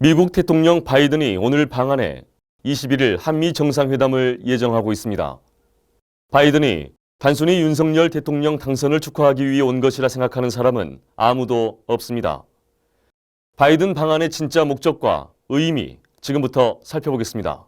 미국 대통령 바이든이 오늘 방한해 21일 한미 정상회담을 예정하고 있습니다. 바이든이 단순히 윤석열 대통령 당선을 축하하기 위해 온 것이라 생각하는 사람은 아무도 없습니다. 바이든 방한의 진짜 목적과 의미, 지금부터 살펴보겠습니다.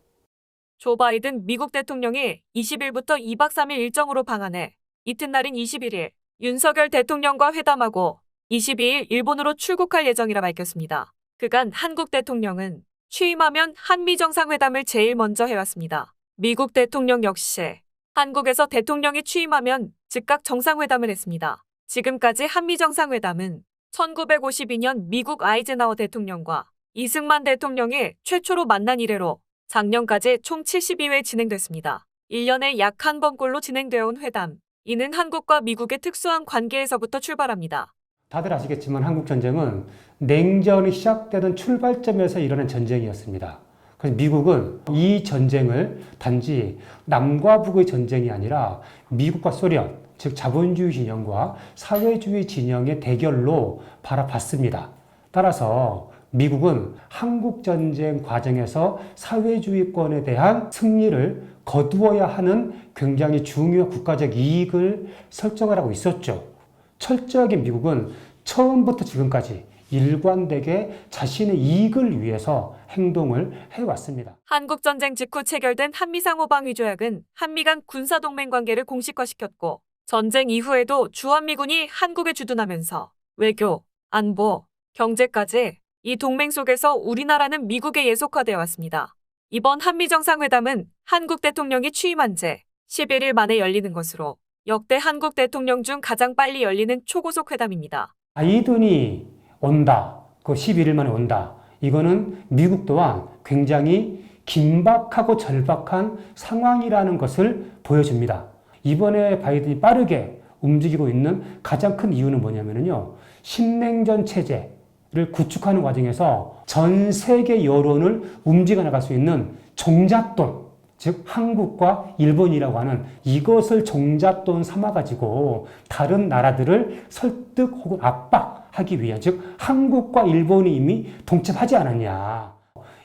조 바이든 미국 대통령이 20일부터 2박 3일 일정으로 방한해 이튿날인 21일 윤석열 대통령과 회담하고 22일 일본으로 출국할 예정이라 밝혔습니다. 그간 한국 대통령은 취임하면 한미 정상회담을 제일 먼저 해왔습니다. 미국 대통령 역시 한국에서 대통령이 취임하면 즉각 정상회담을 했습니다. 지금까지 한미 정상회담은 1952년 미국 아이젠하워 대통령과 이승만 대통령이 최초로 만난 이래로 작년까지 총 72회 진행됐습니다. 1년에 약 한 번꼴로 진행되어 온 회담. 이는 한국과 미국의 특수한 관계에서부터 출발합니다. 다들 아시겠지만 한국 전쟁은 냉전이 시작되던 출발점에서 일어난 전쟁이었습니다. 그래서 미국은 이 전쟁을 단지 남과 북의 전쟁이 아니라 미국과 소련, 즉 자본주의 진영과 사회주의 진영의 대결로 바라봤습니다. 따라서 미국은 한국전쟁 과정에서 사회주의권에 대한 승리를 거두어야 하는 굉장히 중요한 국가적 이익을 설정하라고 있었죠. 철저하게 미국은 처음부터 지금까지 일관되게 자신의 이익을 위해서 행동을 해왔습니다. 한국전쟁 직후 체결된 한미상호방위조약은 한미 간 군사동맹 관계를 공식화시켰고 전쟁 이후에도 주한미군이 한국에 주둔하면서 외교, 안보, 경제까지 이 동맹 속에서 우리나라는 미국에 예속화되어 왔습니다. 이번 한미정상회담은 한국 대통령이 취임한 지 11일 만에 열리는 것으로 역대 한국 대통령 중 가장 빨리 열리는 초고속 회담입니다. 바이든이 온다, 그 11일 만에 온다. 이거는 미국 또한 굉장히 긴박하고 절박한 상황이라는 것을 보여줍니다. 이번에 바이든이 빠르게 움직이고 있는 가장 큰 이유는 뭐냐면요. 신냉전 체제를 구축하는 과정에서 전 세계 여론을 움직여 나갈 수 있는 종잣돈, 즉 한국과 일본이라고 하는 이것을 종잣돈 삼아가지고 다른 나라들을 설득 혹은 압박하기 위한, 즉 한국과 일본이 이미 동참하지 않았냐.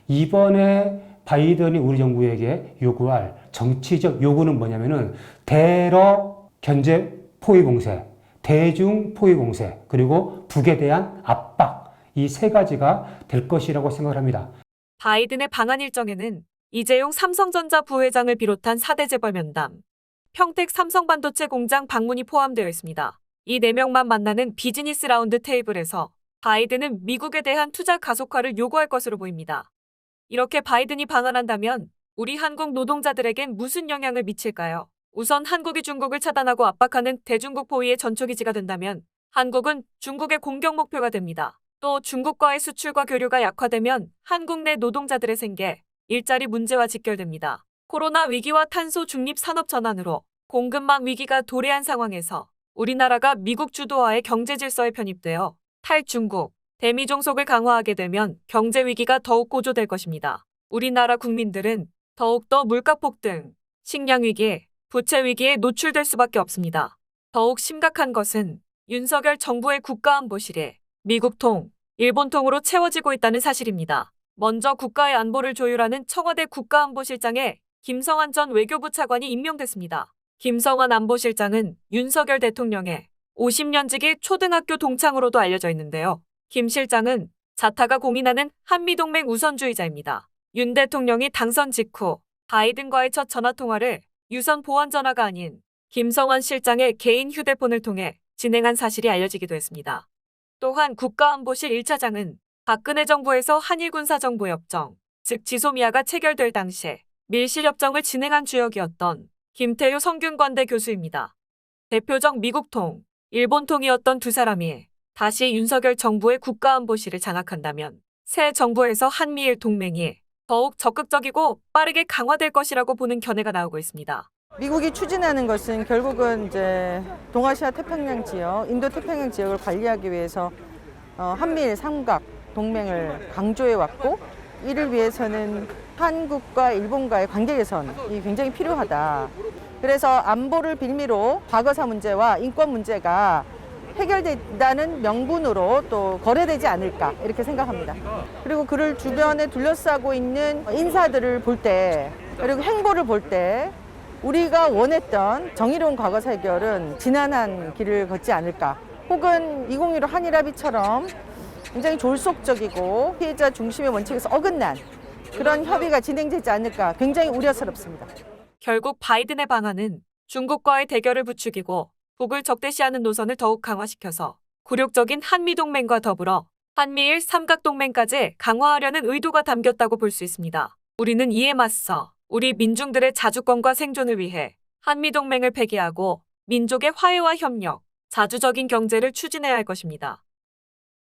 이번에 바이든이 우리 정부에게 요구할 정치적 요구는 뭐냐면은 대러 견제 포위 공세, 대중 포위 공세, 그리고 북에 대한 압박, 이 세 가지가 될 것이라고 생각을 합니다. 바이든의 방한 일정에는 이재용 삼성전자 부회장을 비롯한 4대 재벌 면담, 평택 삼성반도체 공장 방문이 포함되어 있습니다. 이 4명만 만나는 비즈니스 라운드 테이블에서 바이든은 미국에 대한 투자 가속화를 요구할 것으로 보입니다. 이렇게 바이든이 방한한다면 우리 한국 노동자들에겐 무슨 영향을 미칠까요? 우선 한국이 중국을 차단하고 압박하는 대중국 포위의 전초기지가 된다면 한국은 중국의 공격 목표가 됩니다. 또 중국과의 수출과 교류가 약화되면 한국 내 노동자들의 생계, 일자리 문제와 직결됩니다. 코로나 위기와 탄소 중립 산업 전환으로 공급망 위기가 도래한 상황에서 우리나라가 미국 주도하의 경제 질서에 편입되어 탈중국, 대미 종속을 강화하게 되면 경제 위기가 더욱 고조될 것입니다. 우리나라 국민들은 더욱더 물가 폭등, 식량 위기, 부채 위기에 노출될 수밖에 없습니다. 더욱 심각한 것은 윤석열 정부의 국가안보실이 미국통, 일본통으로 채워지고 있다는 사실입니다. 먼저 국가의 안보를 조율하는 청와대 국가안보실장에 김성한 전 외교부 차관이 임명됐습니다. 김성한 안보실장은 윤석열 대통령의 50년지기 초등학교 동창으로도 알려져 있는데요. 김 실장은 자타가 공인하는 한미동맹 우선주의자입니다. 윤 대통령이 당선 직후 바이든과의 첫 전화통화를 유선 보안 전화가 아닌 김성한 실장의 개인 휴대폰을 통해 진행한 사실이 알려지기도 했습니다. 또한 국가안보실 1차장은 박근혜 정부에서 한일군사정보협정, 즉 지소미아가 체결될 당시 밀실협정을 진행한 주역이었던 김태효 성균관대 교수입니다. 대표적 미국통, 일본통이었던 두 사람이 다시 윤석열 정부의 국가안보실을 장악한다면 새 정부에서 한미일 동맹이 더욱 적극적이고 빠르게 강화될 것이라고 보는 견해가 나오고 있습니다. 미국이 추진하는 것은 결국은 이제 동아시아 태평양 지역, 인도 태평양 지역을 관리하기 위해서 한미일 삼각 동맹을 강조해 왔고, 이를 위해서는 한국과 일본과의 관계 개선이 굉장히 필요하다. 그래서 안보를 빌미로 과거사 문제와 인권 문제가 해결된다는 명분으로 또 거래되지 않을까 이렇게 생각합니다. 그리고 그를 주변에 둘러싸고 있는 인사들을 볼 때, 그리고 행보를 볼 때 우리가 원했던 정의로운 과거사 해결은 지난한 길을 걷지 않을까, 혹은 2015 한일합의처럼 굉장히 졸속적이고 피해자 중심의 원칙에서 어긋난 그런 협의가 진행되지 않을까 굉장히 우려스럽습니다. 결국 바이든의 방안은 중국과의 대결을 부추기고 북을 적대시하는 노선을 더욱 강화시켜서 굴욕적인 한미동맹과 더불어 한미일 삼각동맹까지 강화하려는 의도가 담겼다고 볼 수 있습니다. 우리는 이에 맞서 우리 민중들의 자주권과 생존을 위해 한미동맹을 폐기하고 민족의 화해와 협력, 자주적인 경제를 추진해야 할 것입니다.